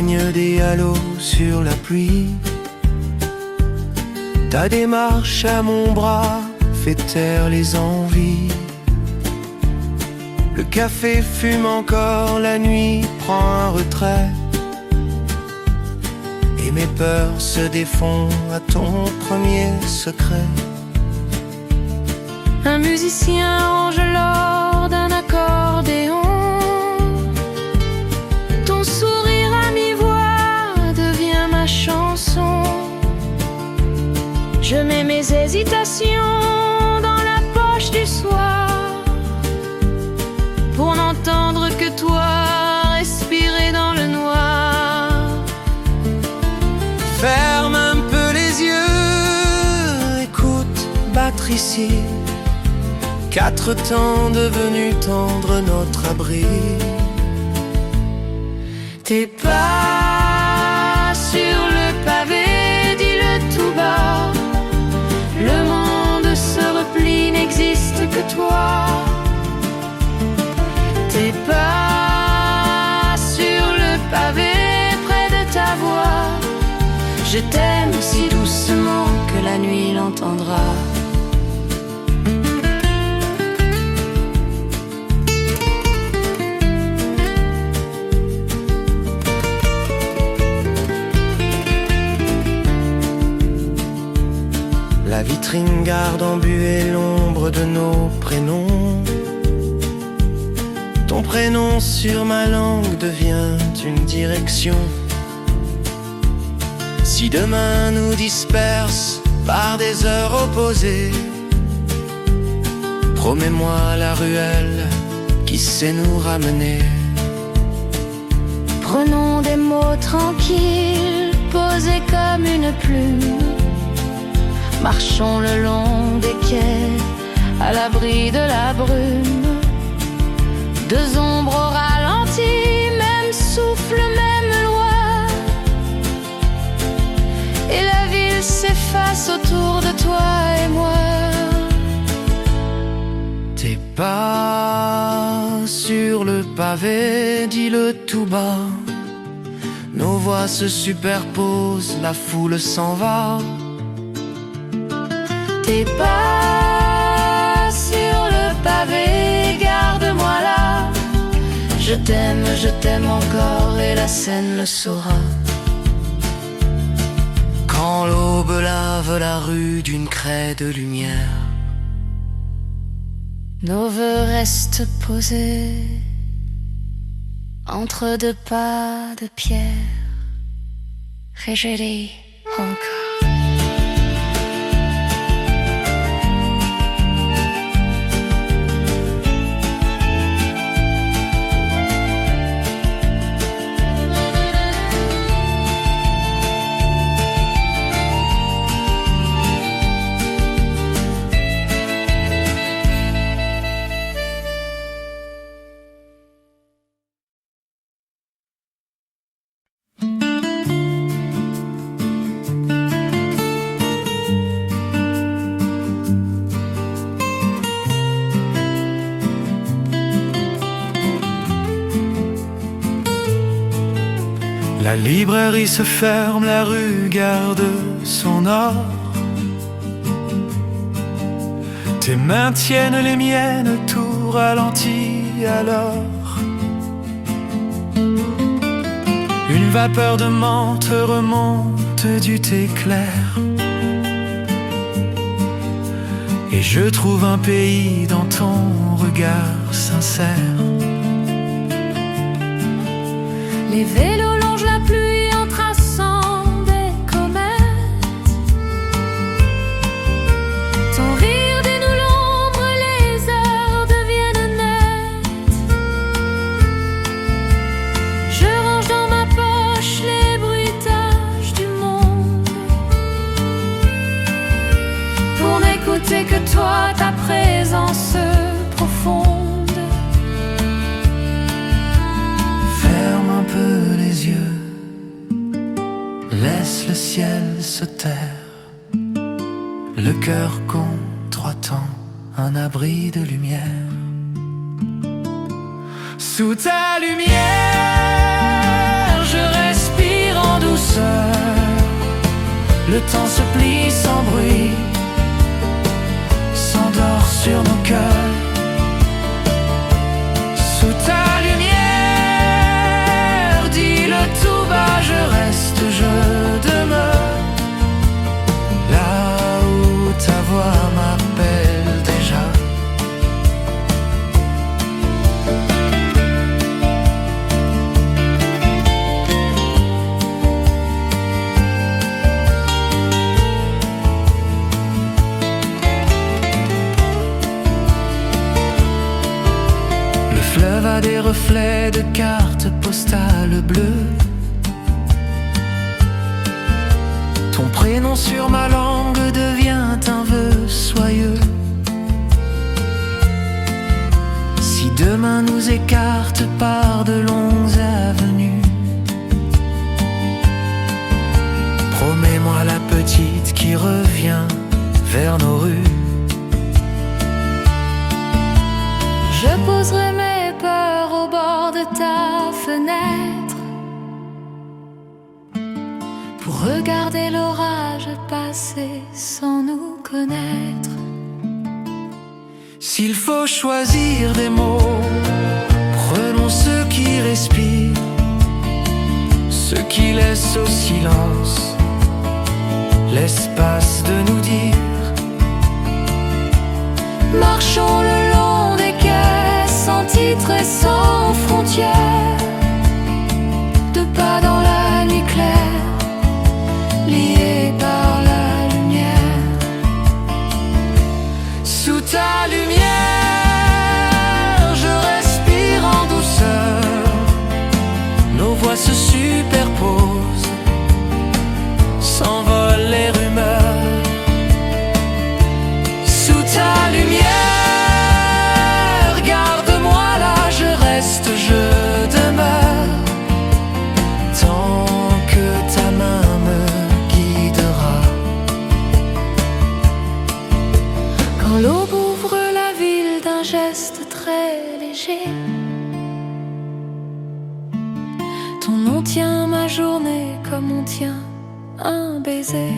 aligne des halos sur la pluie. Ta démarche à mon bras fait taire les envies. Le café fume encore, la nuit prend un retrait. Et mes peurs se défont à ton premier secret. Un musicien range l'or d'un accordéon. Ton sourire à mi-voix devient ma chanson. Je mets mes hésitations dans la poche du soir pour n'entendre que toi respirer dans le noir. Ferme un peu les yeux, écoute battre ici. 4 temps devenus tendres, notre abri. Tes pas sur le pavé, dis-le tout bas. Le monde se replie, n'existe que toi. Tes pas sur le pavé, près de ta voix. Je t'aime si doucement que la nuit l'entendra. La vitrine garde embuée l'ombre de nos prénoms. Ton prénom sur ma langue devient une direction. Si demain nous disperse par des heures opposées, promets-moi la ruelle qui sait nous ramener. Prenons des mots tranquilles, posés comme une plume. Marchons le long des quais, à l'abri de la brume. 2 ombres au ralenti, même souffle, même loi. Et la ville s'efface autour de toi et moi. Tes pas sur le pavé, dis-le tout bas. Nos voix se superposent, la foule s'en va. Tes pas sur le pavé, garde-moi là. Je t'aime encore et la scène le saura. Quand l'aube lave la rue d'une craie de lumière, nos voeux restent posés entre 2 pas de pierre. Et je dis encore. La librairie se ferme, la rue garde son or. Tes mains tiennent les miennes, tout ralentit alors. Une vapeur de menthe remonte du thé clair. Et je trouve un pays dans ton regard sincère. Les vélos longent la pluie en traçant des comètes. Ton rire dénoue l'ombre, les heures deviennent nettes. Je range dans ma poche les bruitages du monde pour n'écouter que toi, ta présence profonde. Les yeux, laisse le ciel se taire. Le cœur contre 3 temps, un abri de lumière. Sous ta lumière, je respire. douceur. Le temps se plie sans bruit, s'endort sur nos cœurs. Sous ta lumière, dis-le tout bas, je reste, je demeure. Là où ta voix m'appelle déjà. Le fleuve a des reflets de cartes postales bleues. Ton prénom sur ma langue devient un vœu soyeux. Si demain nous écarte par de longues avenues, promets-moi la petite qui revient vers nos rues. Je poserai mes peurs au bord de ta fenêtre pour regarder l'orage passer sans nous connaître. S'il faut choisir des mots, prenons ceux qui respirent, ceux qui laissent au silence l'espace de nous dire. Marchons le long des quais, sans titre et sans frontières, de pas dans la nuit claire, liés par la lumière. Sous ta lumière, je respire en douceur. Nos voix se superposent, s'envolent les rumeurs. Sous ta lumière, garde-moi là, je reste, je demeure. Tant que ta main me guidera. Quand l'aube ouvre la ville d'un geste très léger, ton nom tient ma journée comme on tient un baiser.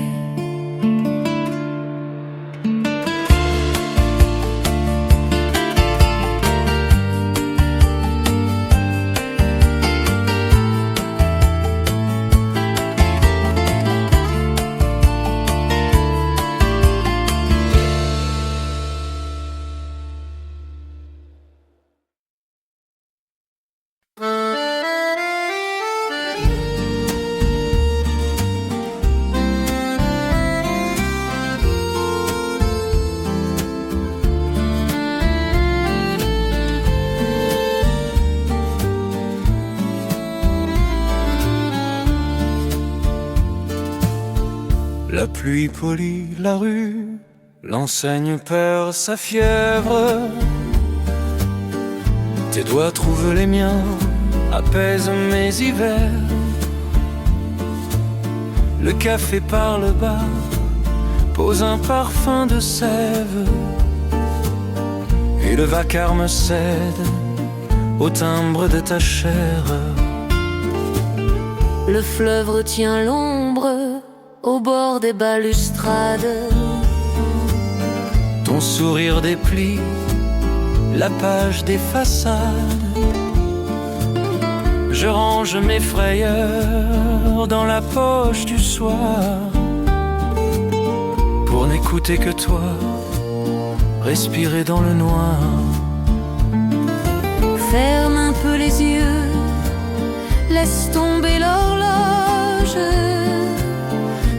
La pluie polit la rue, l'enseigne perd sa fièvre. Tes doigts trouvent les miens, apaisent mes hivers. Le café parle bas, pose un parfum de sève. Et le vacarme cède au timbre de ta chair. Le fleuve retient l'ombre au bord des balustrades. Ton sourire déplie la page des façades. Je range mes frayeurs dans la poche du soir, pour n'écouter que toi, respirer dans le noir. Ferme un peu les yeux, laisse tomber l'horloge.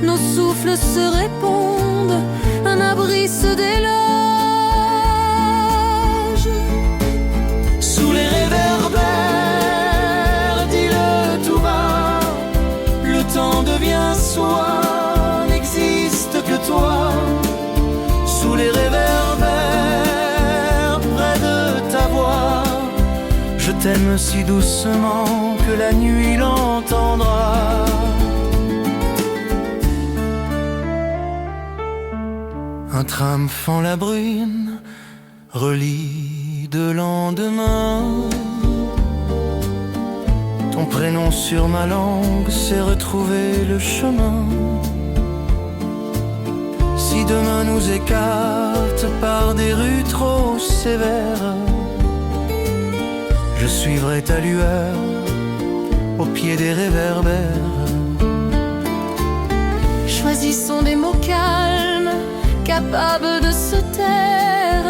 Nos souffles se répondent, un abri se déloge. Sous les réverbères, dis-le tout bas, le temps devient soi, n'existe que toi. Sous les réverbères, près de ta voix, je t'aime si doucement que la nuit l'entendra. Un tram fend la brune, relie de lendemain. Ton prénom sur ma langue, c'est retrouver le chemin. Si demain nous écarte par des rues trop sévères, je suivrai ta lueur au pied des réverbères. Choisissons des mots calmes, capables de se taire.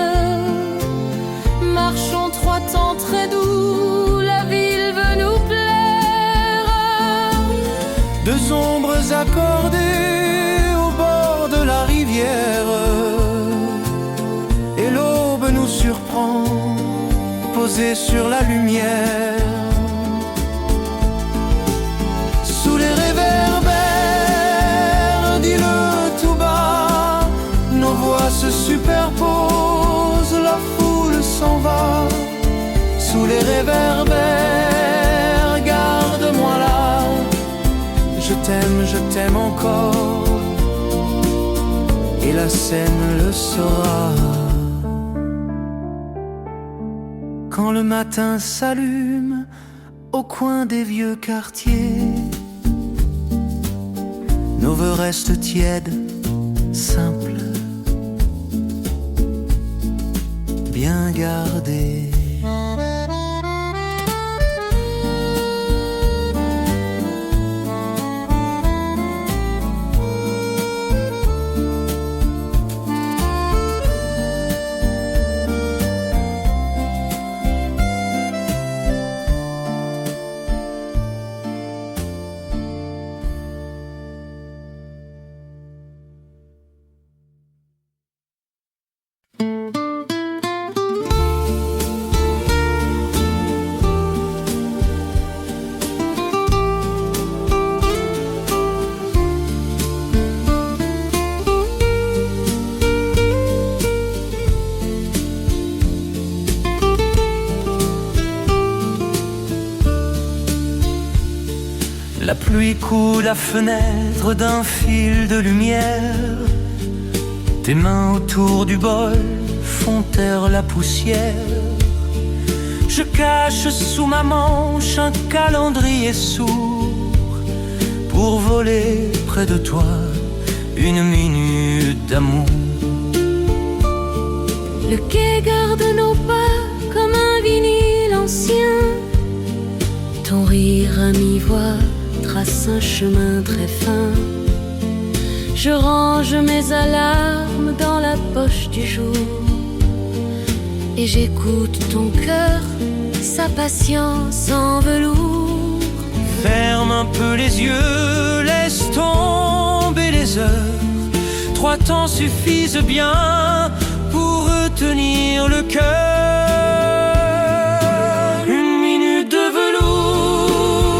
Marchons 3 temps très doux, la ville veut nous plaire. 2 ombres accordées au bord de la rivière, et l'aube nous surprend, posée sur la lumière. Sous les réverbères, dis-le tout bas, nos voix se superposent, la foule s'en va. Sous les réverbères, garde-moi là, je t'aime encore, et la scène le saura. Quand le matin s'allume au coin des vieux quartiers, nos vœux restent tièdes, simples, bien gardés. La pluie coule à fenêtre d'un fil de lumière. Tes mains autour du bol font taire la poussière. Je cache sous ma manche un calendrier sourd pour voler près de toi 1 minute d'amour. Le quai garde nos pas comme un vinyle ancien. Ton rire à mi-voix trace un chemin très fin. Je range mes alarmes dans la poche du jour et j'écoute ton cœur, sa patience en velours. Ferme un peu les yeux, laisse tomber les heures. 3 temps suffisent bien pour retenir le cœur. 1 minute de velours,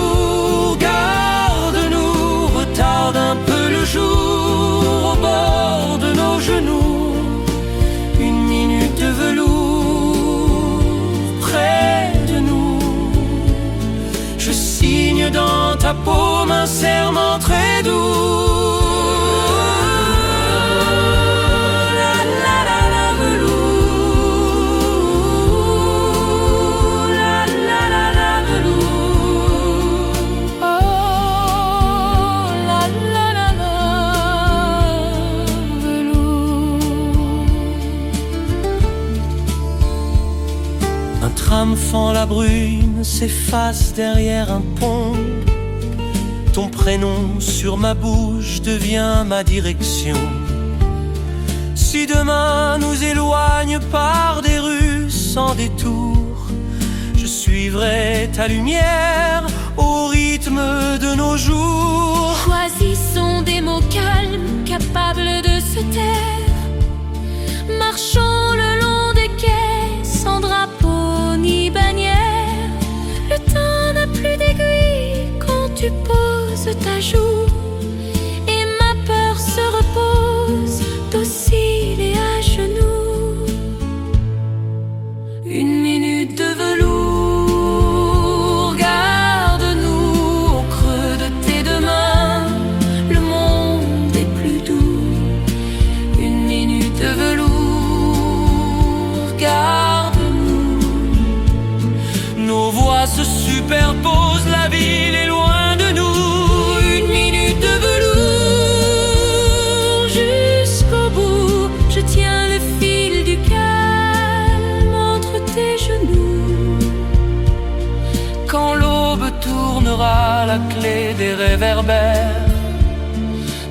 garde-nous, retarde un peu le jour au bord de nos genoux. 1 minute de velours, près de nous. Je signe dans ta paume un serment très doux. Un tram fend la brume, s'efface derrière un pont. Ton prénom sur ma bouche devient ma direction. Si demain nous éloigne par des rues sans détour, je suivrai ta lumière au rythme de nos jours. Choisissons des mots calmes, capables de se taire. Marchons le long des quais, sans drapeau ni bannière. Le temps n'a plus d'aiguille quand tu poses ta joue, et ma peur se repose, docile et à genoux. 1 minute de velours, garde-nous au creux de tes 2 mains. Le monde est plus doux. 1 minute de velours, garde-nous. Nos voix se superposent, la vie et des réverbères.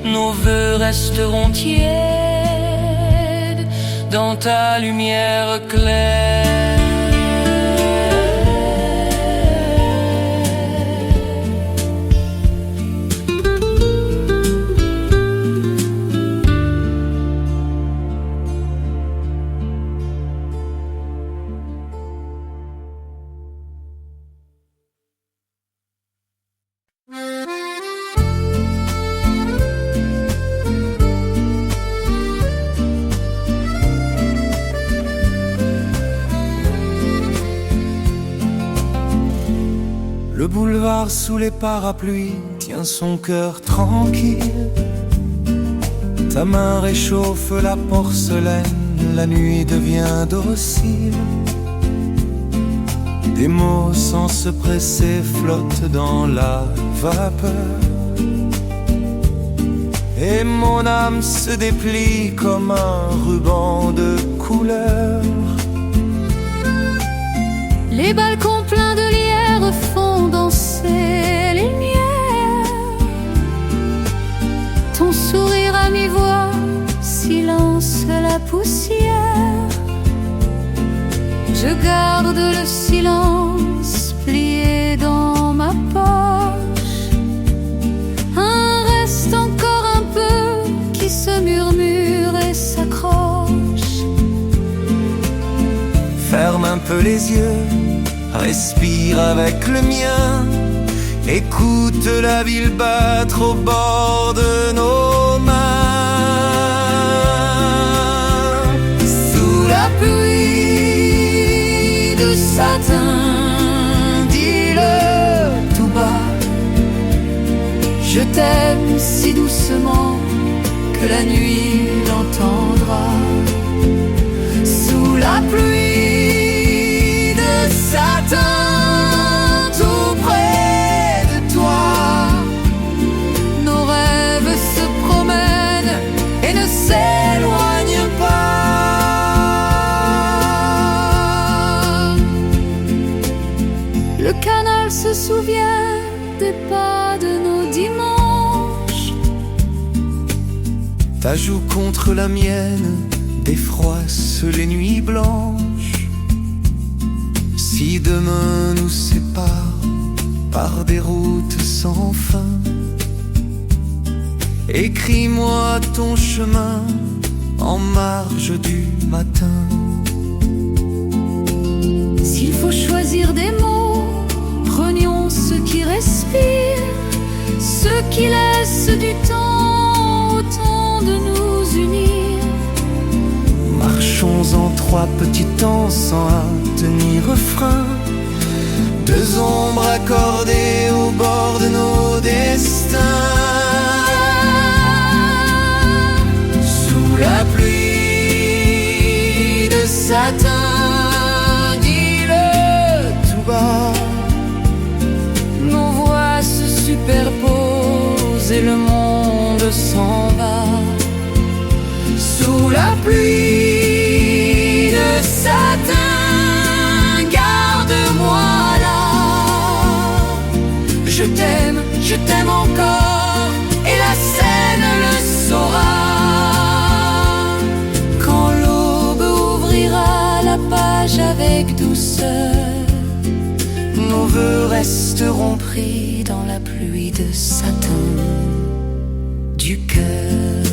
Nos vœux resteront tièdes dans ta lumière claire. Le boulevard sous les parapluies tient son cœur tranquille. Ta main réchauffe la porcelaine, la nuit devient docile. Des mots sans se presser flottent dans la vapeur. Et mon âme se déplie comme un ruban de couleurs. Les balcons pleins de lierre font danser les lumières. Ton sourire à mi-voix silence la poussière. Je garde le silence plié dans ma poche. Un reste encore un peu qui se murmure et s'accroche. Ferme un peu les yeux, respire avec le mien. Écoute la ville battre au bord de nos mains. Sous la pluie de satin, dis-le tout bas. Je t'aime si doucement que la nuit l'entendra. Sous la pluie de satin, tout près de toi, Nos rêves se promènent et ne s'éloignent pas. Le canal se souvient des pas de nos dimanches. Ta joue contre la mienne défroisse les nuits blanches. Si demain nous sépare par des routes sans fin, écris-moi ton chemin en marge du matin. S'il faut choisir des mots, prenions ceux qui respirent, ceux qui laissent du temps au temps de nous unir. Marchons en trois petits temps sans un demi-refrain. Deux ombres accordées au bord de nos destins. Sous la pluie de satin, dis-le tout bas. Nos voix se superposent et le monde s'en va. Sous la pluie de satin, garde-moi là. Je t'aime encore et la scène le saura. Quand l'aube ouvrira la page avec douceur, nos vœux resteront pris dans la pluie de satin du cœur.